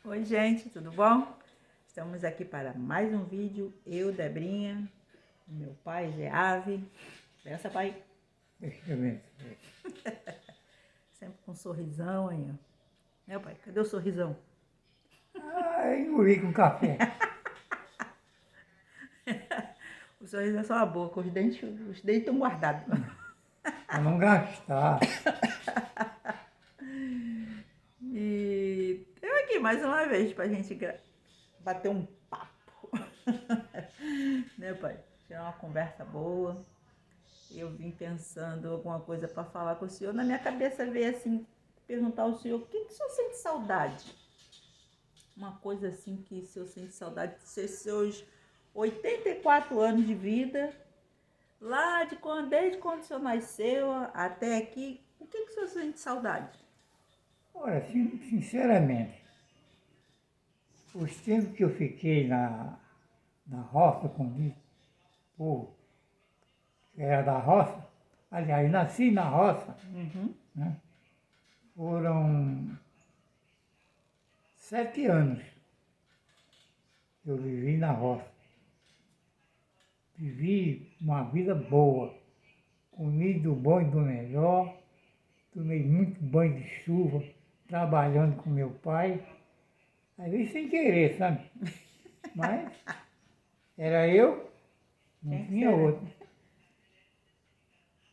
Oi, gente, tudo bom? Estamos aqui para mais um vídeo. Eu, Debrinha, meu pai, Geave. Benção, pai. Deixa eu ver. Sempre com um sorrisão aí, ó. Né, pai? Cadê o sorrisão? Engoli com café. O sorriso é só a boca, os dentes estão guardados. Para não gastar. E eu aqui mais uma vez pra gente bater um papo. Né, pai? Tirar uma conversa boa. Eu vim pensando alguma coisa para falar com o senhor. Na minha cabeça veio assim, perguntar ao senhor, o que o senhor sente saudade? Uma coisa assim que o senhor sente saudade de ser seus 84 anos de vida, lá desde quando o senhor nasceu até aqui, o que o senhor sente saudade? Olha, sinceramente, os tempos que eu fiquei na roça com o povo, que era da roça, aliás, nasci na roça, Uhum. né? Foram 7 anos que eu vivi na roça. Vivi uma vida boa, comi do bom e do melhor, tomei muito banho de chuva, trabalhando com meu pai. Às vezes sem querer, sabe? Mas era eu, não Tinha que tinha ser, né? outro.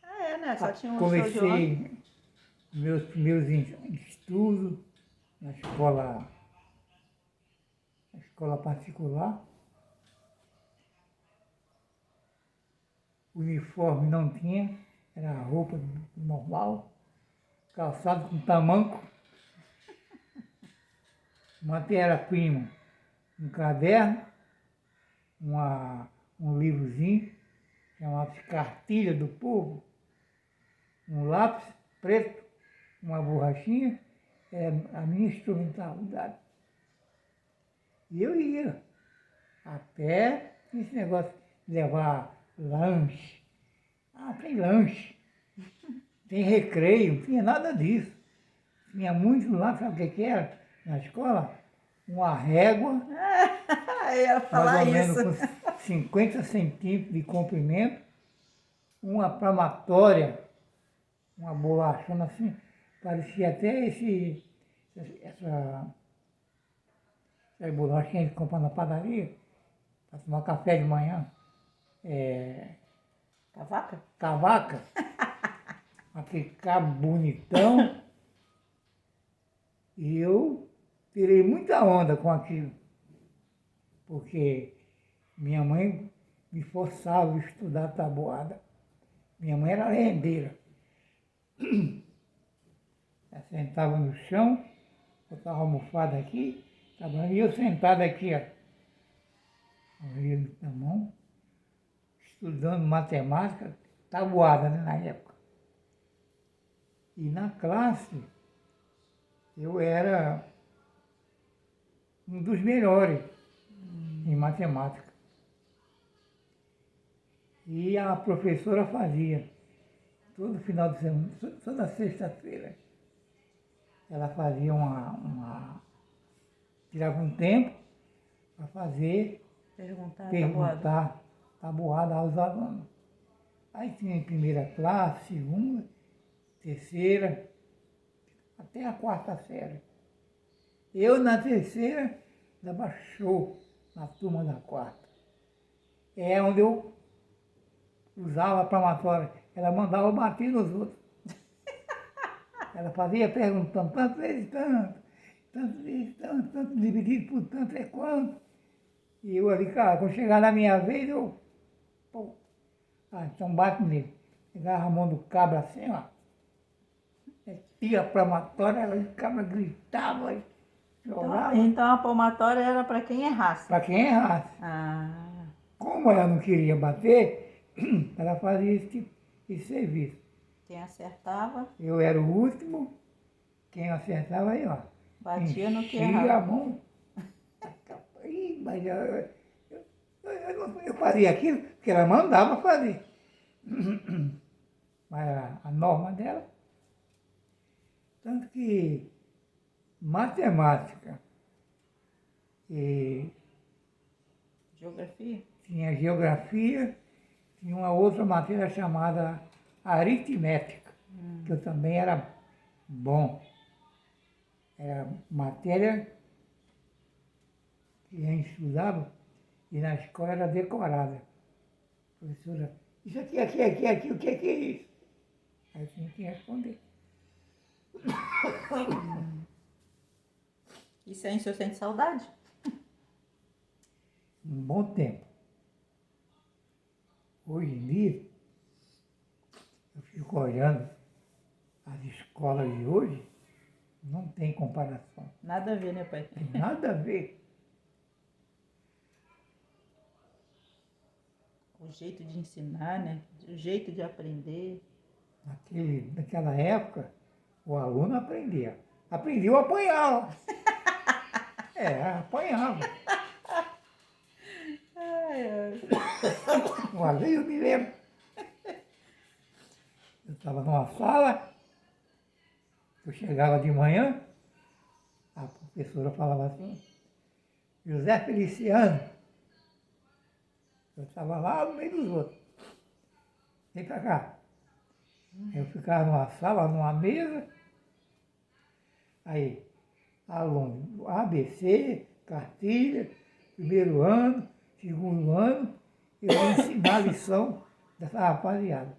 Ah, é, né? Só tinha um show de homem. Comecei meus primeiros estudos na escola particular. Uniforme não tinha, era roupa normal, calçado com tamanco, matéria-prima, um caderno, um livrozinho, chamado-se Cartilha do Povo, um lápis preto, uma borrachinha, é a minha instrumentalidade. E eu ia até esse negócio de levar lanche. Ah, tem lanche, tem recreio, não tinha nada disso. Tinha muito lá, sabe o que era na escola? Uma régua, Eu ia mais falar ou isso. menos com 50 centímetros de comprimento, uma palmatória, uma bolachona assim, parecia até essa bolacha que a gente compra na padaria, para tomar café de manhã, Cavaca? cavaca, aquele cabo bonitão, e eu tirei muita onda com aquilo, porque minha mãe me forçava a estudar tabuada. Minha mãe era rendeira. Ela sentava no chão, botava a almofada aqui, e eu sentado aqui, ó, com o livro na mão, estudando matemática, tabuada, né, na época. E na classe, eu era um dos melhores em matemática. E a professora fazia, todo final de semana, toda sexta-feira, ela fazia tirava um tempo para fazer, Tabuada. perguntar tabuada aos alunos. Aí tinha em primeira classe, segunda, terceira, até a quarta série. Eu na terceira dava show na turma da quarta. É onde eu usava a palmatória. Ela mandava eu bater nos outros. Ela fazia perguntando, tanto vezes tanto vezes tanto dividido por tanto é quanto. E eu ali, cara, quando chegar na minha vez, eu, pô, então bate nele. Pegava a mão do cabra assim, ó. Metia a palmatória, o cabra gritava, Então, chorava, então a palmatória era para quem errasse. para quem errasse. Ah, Como ela não queria bater, ela fazia esse serviço. quem acertava, Eu era o último, quem acertava aí, ó. batia no que Enchia a errava. mão. Ih, mas eu fazia aquilo que ela mandava fazer. Mas a norma dela. Tanto que matemática, E Geografia? tinha geografia, tinha uma outra matéria chamada aritmética, que eu também era bom. Era matéria que a gente estudava e na escola era decorada. Professora, isso aqui, o que é isso? Aí eu tinha que responder. Isso aí o senhor sente saudade? Um bom tempo. Hoje em dia, eu fico olhando as escolas de hoje, não tem comparação. Nada a ver, né, pai? Tem nada a ver. O jeito de ensinar, né? O jeito de aprender. Naquela época, o aluno aprendia. Aprendeu a apanhar. Apanhava. Ai, ai. Uma vez eu me lembro, eu estava numa sala, eu chegava de manhã, a professora falava assim, José Feliciano, eu estava lá no meio dos outros, vem pra cá. Eu ficava numa sala, numa mesa, aí, aluno, ABC, cartilha, primeiro ano, segundo ano, eu ia ensinar a lição dessa rapaziada.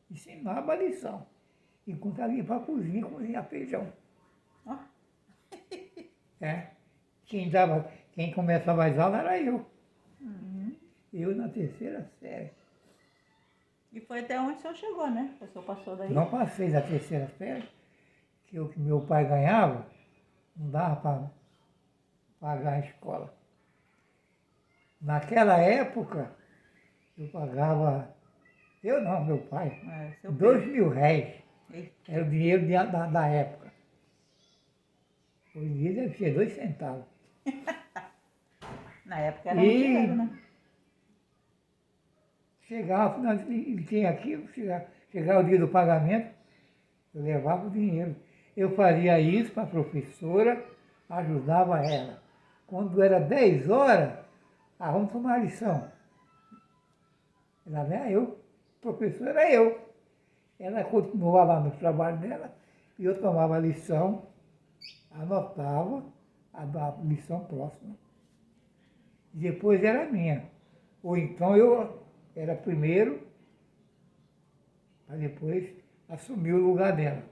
Ensinava a lição. Enquanto ela ia para a cozinha, cozinhar feijão. Ó. É. Quem começava as aulas era eu. Eu na terceira série. E foi até onde o senhor chegou, né? O senhor passou daí? Não passei da terceira série, que o que meu pai ganhava, não dava para pagar a escola. Naquela época, eu pagava, eu não, meu pai, É, seu 2.000 réis. Eita. Era o dinheiro da época. Hoje em dia deve ser 2 centavos. Na época era muito dinheiro, né? Chegava, e tinha aquilo, chegava o dia do pagamento, eu levava o dinheiro. Eu fazia isso para a professora, ajudava ela. Quando era 10 horas, vamos tomar lição. Ela não era eu, professor era eu. Ela continuava lá no trabalho dela e eu tomava a lição, anotava a lição próxima. E depois era minha. Ou então eu era primeiro, para depois assumir o lugar dela.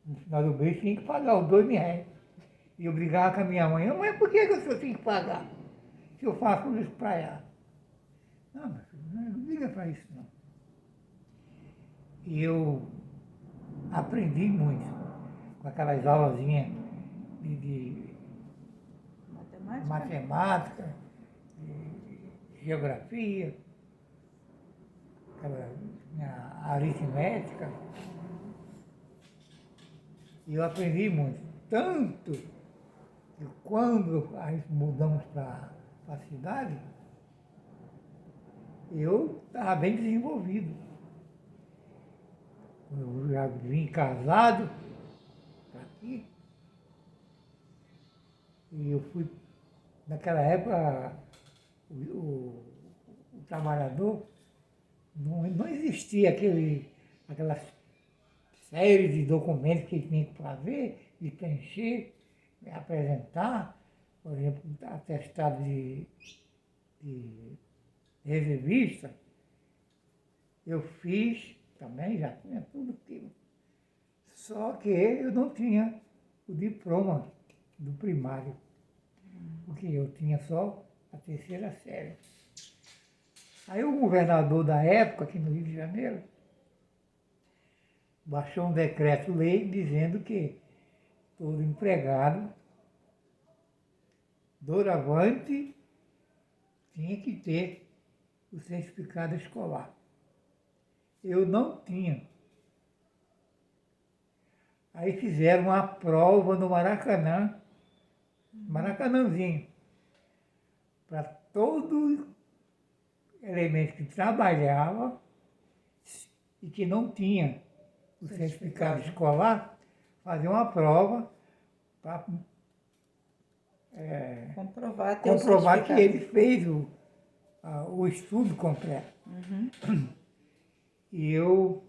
No final do mês tinha que pagar os 2.000. E eu brigava com a minha mãe, mas por que o senhor tem que pagar? Se eu faço isso para ela. Não, meu filho, não liga para isso não. E eu aprendi muito com aquelas aulazinhas de Matemática? matemática, de geografia, aquela aritmética. E eu aprendi muito. Tanto que quando nós mudamos para a cidade, eu estava bem desenvolvido. Eu já vim casado para aqui. E eu fui, naquela época, o trabalhador, não existia aquela série de documentos que ele tinha que fazer, de preencher, apresentar, por exemplo, atestado de reservista. Eu fiz também, já tinha tudo aquilo. Só que eu não tinha o diploma do primário, porque eu tinha só a terceira série. Aí o governador da época, aqui no Rio de Janeiro, baixou um decreto-lei dizendo que todo empregado, doravante, tinha que ter o certificado escolar. Eu não tinha. Aí fizeram uma prova no Maracanã, Maracanãzinho, para todo elemento que trabalhava e que não tinha o certificado escolar, fazer uma prova para Comprovar, ter o comprovar que certificado. ele fez o estudo completo. E eu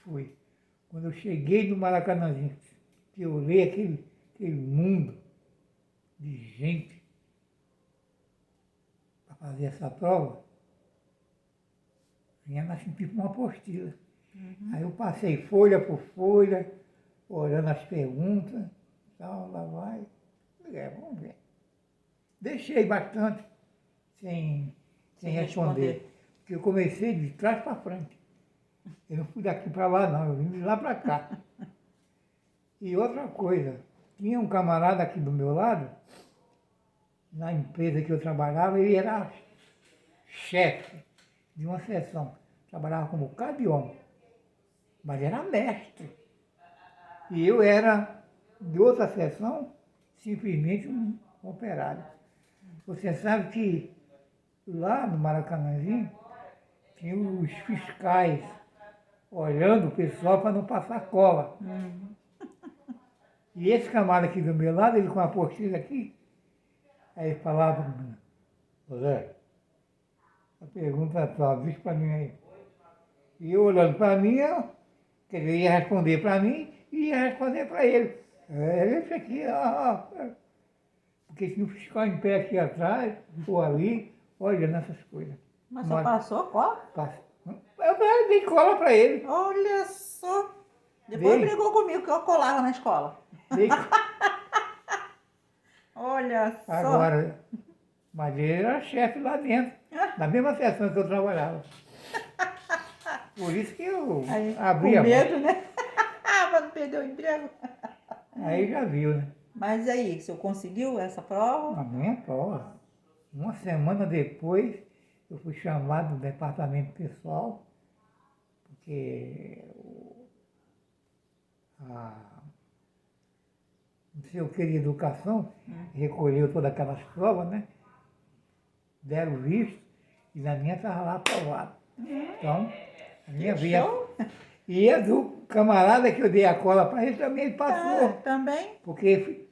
fui. Quando eu cheguei no Maracanãzinho, que eu olhei aquele mundo de gente para fazer essa prova, vinha assim tipo uma apostila. Aí eu passei folha por folha, olhando as perguntas, tal, lá vai. Falei, vamos ver. Deixei bastante sem responder. Porque eu comecei de trás para frente. Eu não fui daqui para lá, não, eu vim de lá para cá. E outra coisa, tinha um camarada aqui do meu lado, na empresa que eu trabalhava, ele era chefe de uma seção. Trabalhava como bocado de homem, mas era mestre. E eu era de outra seção, simplesmente um operário. Você sabe que lá no Maracanãzinho, tinha os fiscais olhando o pessoal para não passar cola. E esse camarada aqui do meu lado, ele com a apostila aqui, aí ele falava para mim, José, a pergunta é tua, diz para mim aí. E eu olhando para mim, quer dizer, ia responder para mim e ia responder para ele. Esse aqui, porque se não fiscal em pé aqui atrás, ou ali, olhando essas coisas. Mas só passou cola? Passa. Eu dei cola para ele. Olha só. Depois brigou comigo que eu colava na escola. Dei Olha só. Agora, mas ele era chefe lá dentro, na mesma seção que eu trabalhava. Por isso que eu abri com a mão. medo, né? Para não perder o emprego. Aí já viu, né? Mas aí, o senhor conseguiu essa prova? A minha prova. Uma semana depois, eu fui chamado do departamento pessoal, porque não sei o que de educação recolheu todas aquelas provas, né? Deram visto e na minha estava lá aprovado. Então, a minha via. E a do camarada que eu dei a cola para ele também ele passou. Também? Porque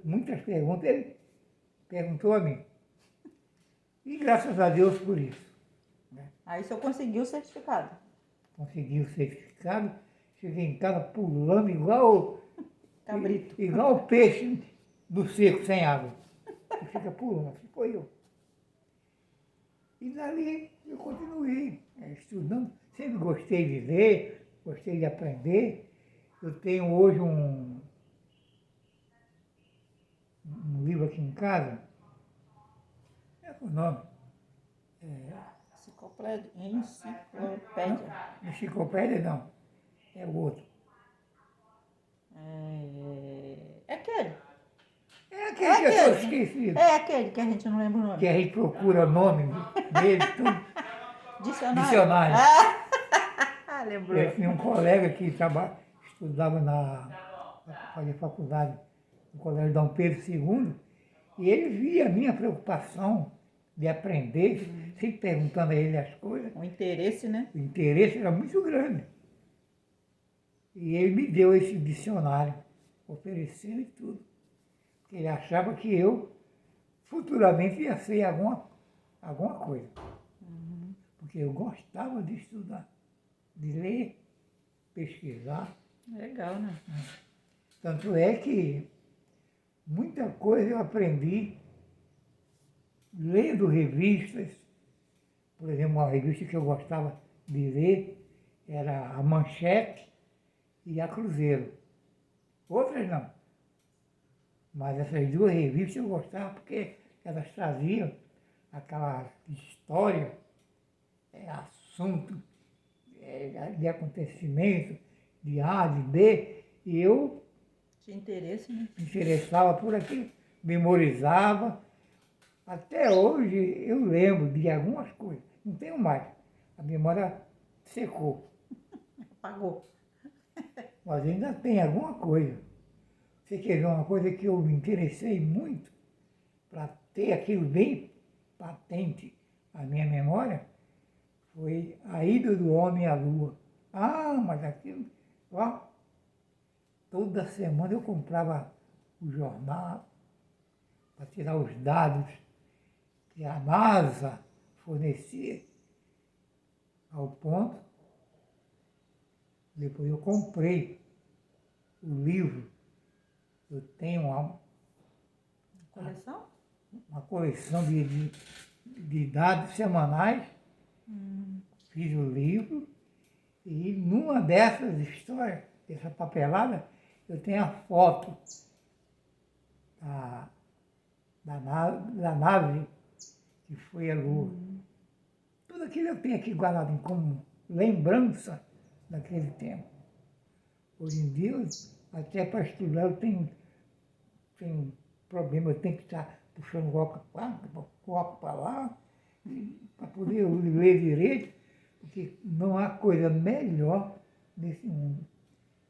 muitas perguntas ele perguntou a mim. E graças a Deus por isso. Né? Aí o senhor conseguiu o certificado? Consegui o certificado, cheguei em casa pulando igual Cabrito. igual o peixe do seco sem água. E fica pulando, assim foi eu. E dali eu continuei estudando. Sempre gostei de ler, gostei de aprender. Eu tenho hoje um livro aqui em casa. Como é o nome? Enciclopédia. Enciclopédia não. É o outro. É aquele. É aquele que eu estou esquecido. É aquele que a gente não lembra o nome. Que a gente procura o nome dele, tudo. Dicionário. Lembrou. Eu tinha um colega que estudava fazia faculdade no Colégio Dom Pedro II, e ele via a minha preocupação de aprender, sempre perguntando a ele as coisas. O interesse, né? O interesse era muito grande. E ele me deu esse dicionário, ofereceu e tudo. Porque ele achava que eu futuramente ia ser alguma coisa. Porque eu gostava de estudar, de ler, pesquisar. Legal, né? Tanto é que muita coisa eu aprendi lendo revistas. Por exemplo, uma revista que eu gostava de ler era a Manchete e a Cruzeiro. Outras não. Mas essas duas revistas eu gostava porque elas traziam aquela história, assunto, de acontecimento, de A, de B, e eu Tinha interesse, né? me interessava por aquilo, memorizava. Até hoje eu lembro de algumas coisas, não tenho mais. A memória secou. Apagou. Mas ainda tem alguma coisa. Você quer ver uma coisa que eu me interessei muito para ter aquilo bem patente na minha memória? Foi a ida do homem à lua. Mas aquilo, toda semana eu comprava o jornal, para tirar os dados que a NASA fornecia ao ponto. Depois eu comprei o livro. Eu tenho Coleção? uma coleção de dados semanais. Fiz o livro e numa dessas histórias, dessa papelada, eu tenho a foto da nave que foi a Lua. Tudo aquilo eu tenho aqui guardado como lembrança daquele tempo. Hoje em dia, até para estudar, eu tenho problema, eu tenho que estar puxando o óculos para lá, para poder ler direito, porque não há coisa melhor nesse mundo.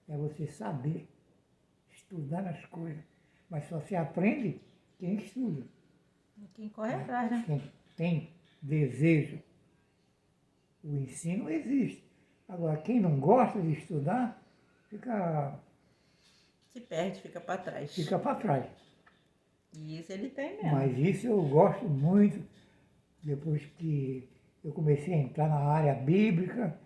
É você saber estudar as coisas. Mas só se aprende quem estuda. Quem corre atrás, né? Quem tem desejo. O ensino existe. Agora, quem não gosta de estudar, Se perde, fica para trás. fica para trás. E isso ele tem mesmo. Mas isso eu gosto muito, depois que eu comecei a entrar na área bíblica,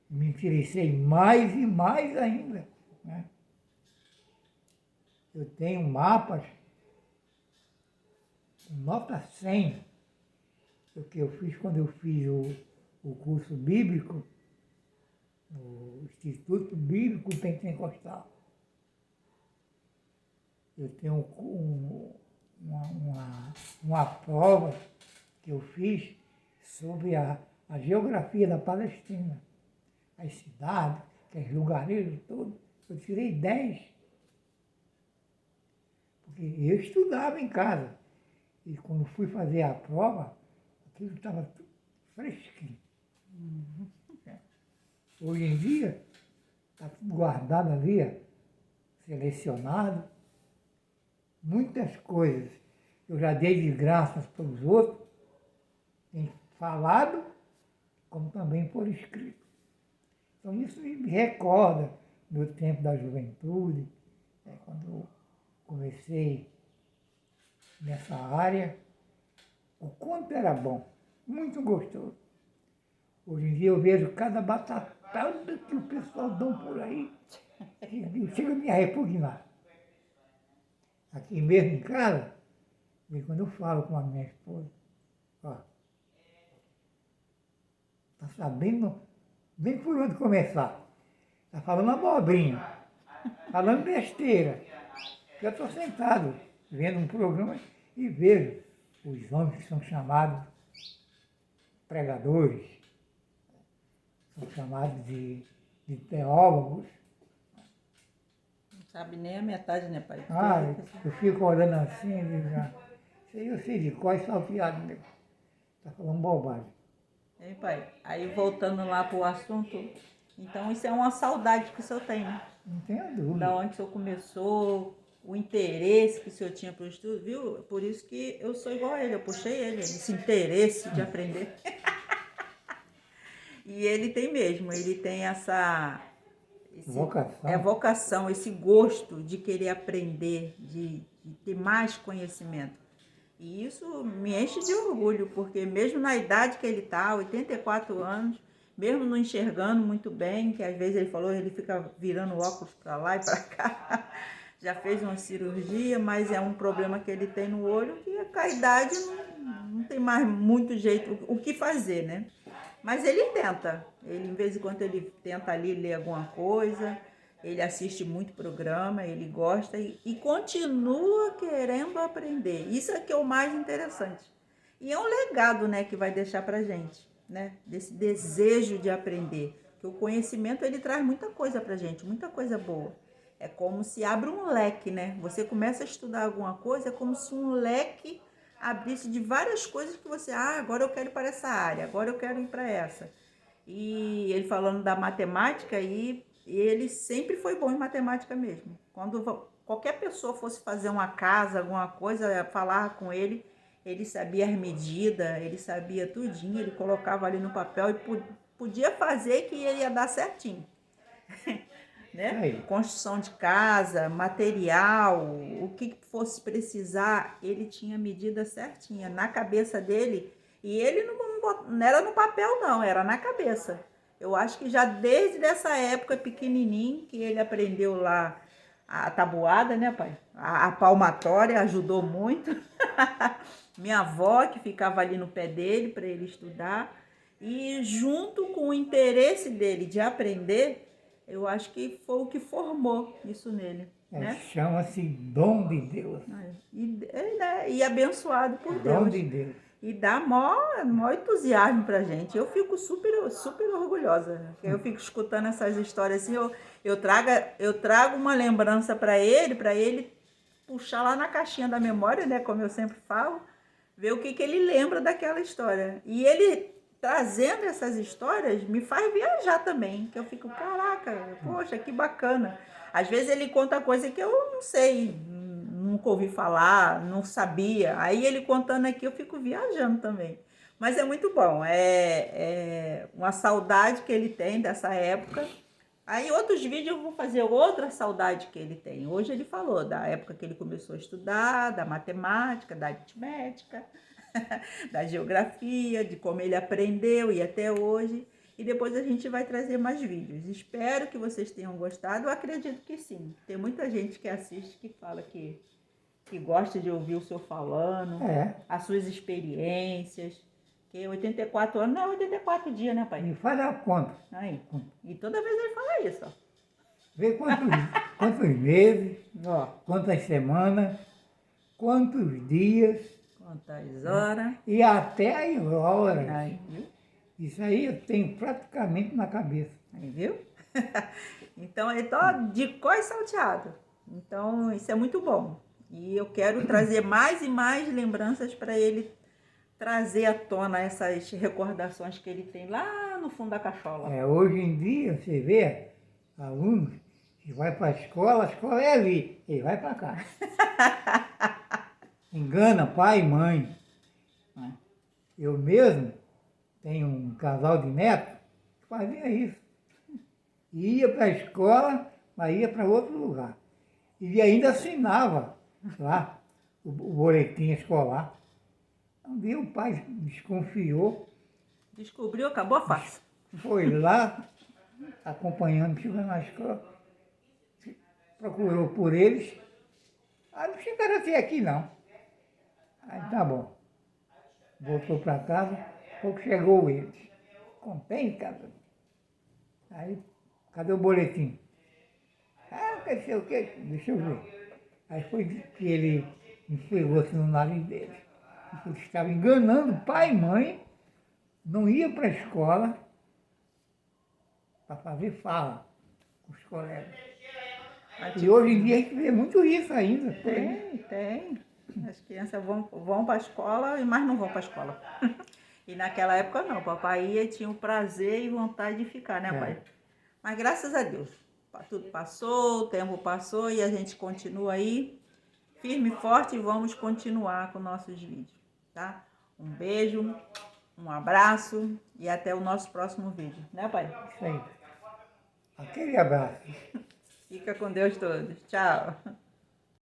me interessei mais e mais ainda. Né? Eu tenho mapas, nota 100, o que eu fiz quando eu fiz o curso bíblico, no Instituto Bíblico Pentecostal. Eu tenho uma prova que eu fiz sobre a geografia da Palestina, as cidades, os lugares todos. Eu tirei 10, porque eu estudava em casa. E quando fui fazer a prova, aquilo estava tudo fresquinho. Hoje em dia, está tudo guardado ali, selecionado. Muitas coisas eu já dei de graças para os outros, em falado, como também por escrito. Então isso me recorda do tempo da juventude, quando eu comecei nessa área, o quanto era bom, muito gostoso. Hoje em dia eu vejo cada batatada que o pessoal dão por aí, que chega a me repugnar. Aqui mesmo em casa, e quando eu falo com a minha esposa, ó, tá sabendo nem por onde começar. Tá falando abobrinha, falando besteira. Eu estou sentado vendo um programa e vejo os homens que são chamados pregadores, são chamados de teólogos. Não sabe nem a metade, né, pai? Eu fico olhando assim e digo, isso aí eu sei de qual é salteado mesmo. Está falando bobagem. Ei, pai, aí voltando lá pro assunto, então isso é uma saudade que o senhor tem, né? Não tenha dúvida. Da onde o senhor começou, o interesse que o senhor tinha pro estudo, viu? Por isso que eu sou igual a ele, eu puxei ele, esse interesse de aprender. E ele tem mesmo, ele tem vocação, esse gosto de querer aprender, de ter mais conhecimento. E isso me enche de orgulho, porque mesmo na idade que ele está, 84 anos, mesmo não enxergando muito bem, que às vezes ele falou, ele fica virando óculos para lá e para cá, já fez uma cirurgia, mas é um problema que ele tem no olho, que com a idade não tem mais muito jeito, o que fazer, né? Mas ele tenta, ele, de vez em quando ele tenta ali ler alguma coisa, ele assiste muito programa, ele gosta e continua querendo aprender. Isso é que é o mais interessante. E é um legado, né, que vai deixar pra gente, né? Desse desejo de aprender. Que o conhecimento, ele traz muita coisa pra gente, muita coisa boa. É como se abre um leque, né? Você começa a estudar alguma coisa, é como se um leque abrisse de várias coisas que você, agora eu quero ir para essa área, agora eu quero ir para essa. E ele falando da matemática, e ele sempre foi bom em matemática mesmo. Quando qualquer pessoa fosse fazer uma casa, alguma coisa, falar com ele, ele sabia as medidas, ele sabia tudinho, ele colocava ali no papel e podia fazer que ele ia dar certinho. né? Aí. Construção de casa, material, o que fosse precisar, ele tinha a medida certinha na cabeça dele. E ele não era no papel, não, era na cabeça. Eu acho que já desde essa época pequenininho que ele aprendeu lá a tabuada, né, pai? A palmatória ajudou muito. Minha avó que ficava ali no pé dele para ele estudar. E junto com o interesse dele de aprender, eu acho que foi o que formou isso nele, né? Chama-se dom de Deus. E abençoado por Dom Deus. de Deus. E dá maior entusiasmo pra gente. Eu fico super orgulhosa. Eu fico escutando essas histórias assim, eu trago uma lembrança para ele puxar lá na caixinha da memória, né, como eu sempre falo, ver o que ele lembra daquela história. E ele trazendo essas histórias me faz viajar também, que eu fico, caraca, poxa, que bacana. Às vezes ele conta coisa que eu não sei, nunca ouvi falar, não sabia. Aí ele contando aqui, eu fico viajando também. Mas é muito bom, é uma saudade que ele tem dessa época. Aí outros vídeos eu vou fazer outra saudade que ele tem. Hoje ele falou da época que ele começou a estudar, da matemática, da aritmética, da geografia, de como ele aprendeu e até hoje. E depois a gente vai trazer mais vídeos. Espero que vocês tenham gostado. Eu acredito que sim. Tem muita gente que assiste que fala que gosta de ouvir o senhor falando, as suas experiências. Que 84 anos não é 84 dias, né, pai? E faz a conta. Aí. E toda vez ele fala isso, ó. Vê quantos meses, Ó. quantas semanas, quantos dias. Quantas horas. E até as horas. Aí, viu? Isso aí eu tenho praticamente na cabeça. Aí, viu? Então, ele tá de cor e salteado. Então, isso é muito bom. E eu quero trazer mais e mais lembranças para ele trazer à tona essas recordações que ele tem lá no fundo da cachola. Hoje em dia, você vê alunos que vai para a escola é ali, ele vai para cá. Engana pai e mãe. Eu mesmo tenho um casal de netos que fazia isso. Ia para a escola, mas ia para outro lugar. E ainda assinava lá o boletim escolar. Um dia o pai desconfiou. Descobriu, acabou a farsa. Foi lá, acompanhando, chegou na escola, procurou por eles. Não chegaram até aqui não. Aí tá bom. Voltou para casa, pouco chegou eles. Contém, cara. Aí, cadê o boletim? Quer dizer o quê? Deixa eu ver. Aí foi que ele entregou assim no nariz dele. Ele estava enganando pai e mãe, não ia para a escola para fazer fala com os colegas. E hoje em dia a gente vê muito isso ainda. Tem. As crianças vão para a escola, mas não vão para a escola. E naquela época não, papai ia e tinha o prazer e vontade de ficar, né, pai? Mas graças a Deus, tudo passou, o tempo passou e a gente continua aí, firme e forte, e vamos continuar com nossos vídeos, tá? Um beijo, um abraço e até o nosso próximo vídeo, né, pai? Isso aí. Aquele abraço. Fica com Deus todos. Tchau.